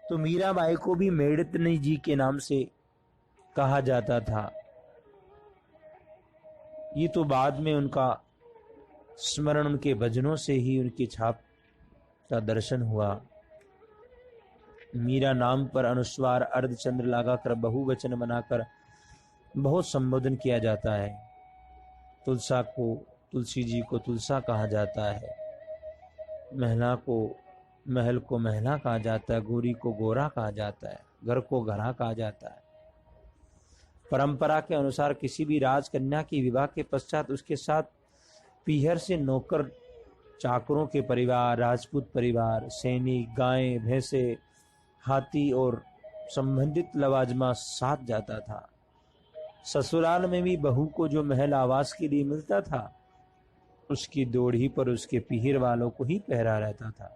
तो मीराबाई को भी मेड़तनी जी के नाम से कहा जाता था। ये तो बाद में उनका स्मरण, उनके भजनों से ही उनकी छाप का दर्शन हुआ। मीरा नाम पर अनुस्वार अर्धचंद्र लगाकर बहुवचन बनाकर बहुत संबोधन किया जाता है। तुलसा को, तुलसी जी को तुलसा कहा जाता है, महल को महला कहा जाता है, गोरी को गोरा कहा जाता है, घर को घरा कहा जाता है। परंपरा के अनुसार किसी भी राजकन्या की विवाह के पश्चात उसके साथ पीहर से नौकर चाकरों के परिवार, राजपूत परिवार, सैनिक, गायें, भैंसे, हाथी और संबंधित लवाजमा साथ जाता था। ससुराल में भी बहू को जो महल आवास के लिए मिलता था, उसकी दोढ़ी पर उसके पीहर वालों को ही पहरा रहता था।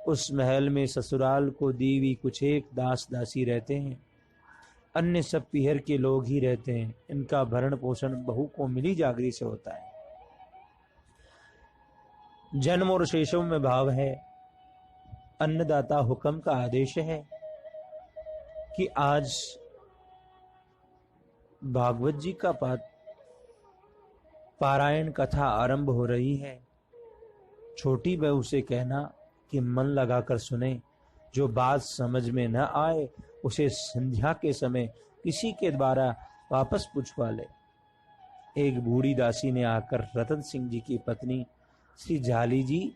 उस महल में ससुराल को दीवी कुछ एक दास दासी रहते हैं, अन्य सब पीहर के लोग ही रहते हैं। इनका भरण पोषण बहू को मिली जागरी से होता है। जन्म और शेषों में भाव है। अन्नदाता हुक्म का आदेश है कि आज भागवत जी का पारायण कथा आरंभ हो रही है। छोटी बहू से कहना कि मन लगाकर सुने, जो बात समझ में न आए उसे संध्या के समय किसी के द्वारा वापस पूछवा ले। एक बूढ़ी दासी ने आकर रतन सिंह जी की पत्नी श्री झाली जी,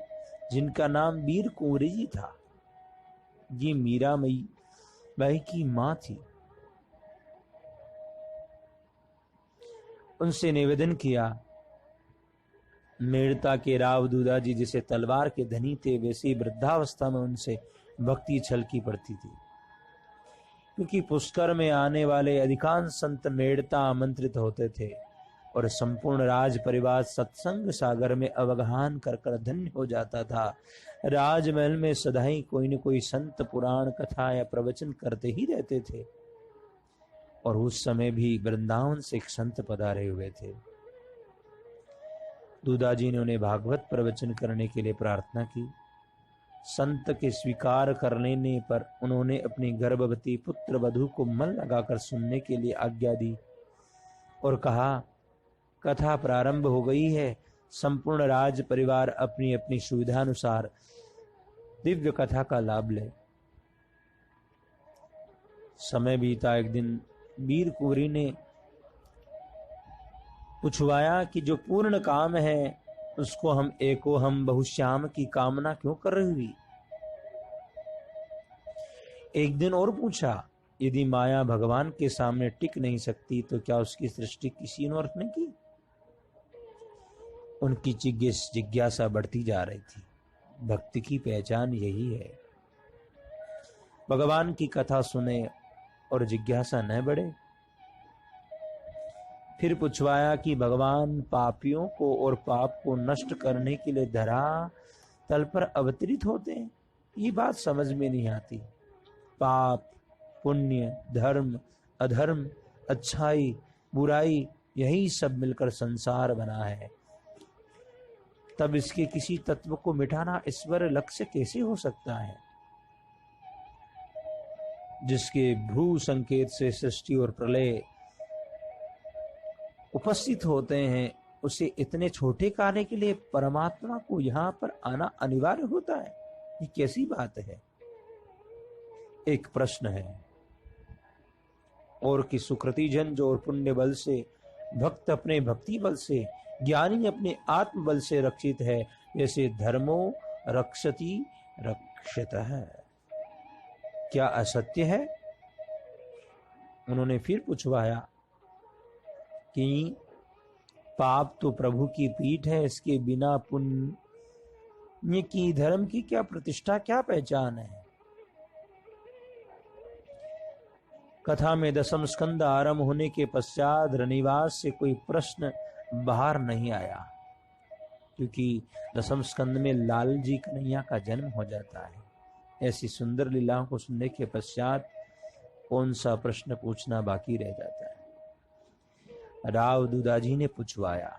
जिनका नाम वीर कुंवरी जी था, ये मीरा बाई की मां थी, उनसे निवेदन किया। मेड़ता के राव दूधा जी जैसे तलवार के धनी थे, वैसे वृद्धावस्था में उनसे भक्ति छलकी पड़ती थी। क्योंकि पुष्कर में आने वाले अधिकांश संत मेड़ता आमंत्रित होते थे और संपूर्ण राज परिवार सत्संग सागर में अवगाहन कर धन्य हो जाता था। राजमहल में सदाई कोई न कोई संत पुराण कथा या प्रवचन करते ही रहते थे। और उस समय भी वृंदावन से एक संत पधारे हुए थे। दूधाजी ने उन्हें भागवत प्रवचन करने के लिए प्रार्थना की। संत के स्वीकार कर लेने पर उन्होंने अपनी गर्भवती पुत्र वधू को मन लगाकर सुनने के लिए आज्ञा दी और कहा, कथा प्रारंभ हो गई है। संपूर्ण राज परिवार अपनी अपनी सुविधानुसार दिव्य कथा का लाभ ले। समय बीता। एक दिन वीर कुंवरी ने पूछवाया कि जो पूर्ण काम है उसको हम बहुश्याम की कामना क्यों कर रही हुई। एक दिन और पूछा, यदि माया भगवान के सामने टिक नहीं सकती तो क्या उसकी सृष्टि किसी ने नहीं की। उनकी जिज्ञासा बढ़ती जा रही थी। भक्ति की पहचान यही है, भगवान की कथा सुने और जिज्ञासा न बढ़े। फिर पूछवाया कि भगवान पापियों को और पाप को नष्ट करने के लिए धरा तल पर अवतरित होते हैं। ये बात समझ में नहीं आती। पाप, पुण्य, धर्म, अधर्म, अच्छाई, बुराई, यही सब मिलकर संसार बना है। तब इसके किसी तत्व को मिटाना ईश्वर लक्ष्य कैसे हो सकता है। जिसके भ्रू संकेत से सृष्टि और प्रलय उपस्थित होते हैं, उसे इतने छोटे कार्य के लिए परमात्मा को यहां पर आना अनिवार्य होता है। ये कैसी बात है। एक प्रश्न है। और कि सुकृति जन जो और पुण्य बल से, भक्त अपने भक्ति बल से, ज्ञानी अपने आत्म बल से रक्षित है, जैसे धर्मो रक्षति रक्षित है। क्या असत्य है। उन्होंने फिर पूछवाया कि पाप तो प्रभु की पीठ है, इसके बिना पुण्य की, धर्म की क्या प्रतिष्ठा, क्या पहचान है। कथा में दसम स्कंद आरंभ होने के पश्चात रनिवास से कोई प्रश्न बाहर नहीं आया, क्योंकि दसम स्कंद में लाल जी कन्हैया का जन्म हो जाता है। ऐसी सुंदर लीलाओं को सुनने के पश्चात कौन सा प्रश्न पूछना बाकी रह जाता है। राव दूधाजी ने पूछवाया,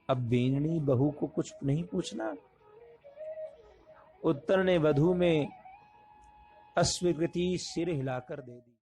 अब बेननी बहू को कुछ नहीं पूछना। उत्तर ने वधू में अस्वीकृति सिर हिलाकर दे दी।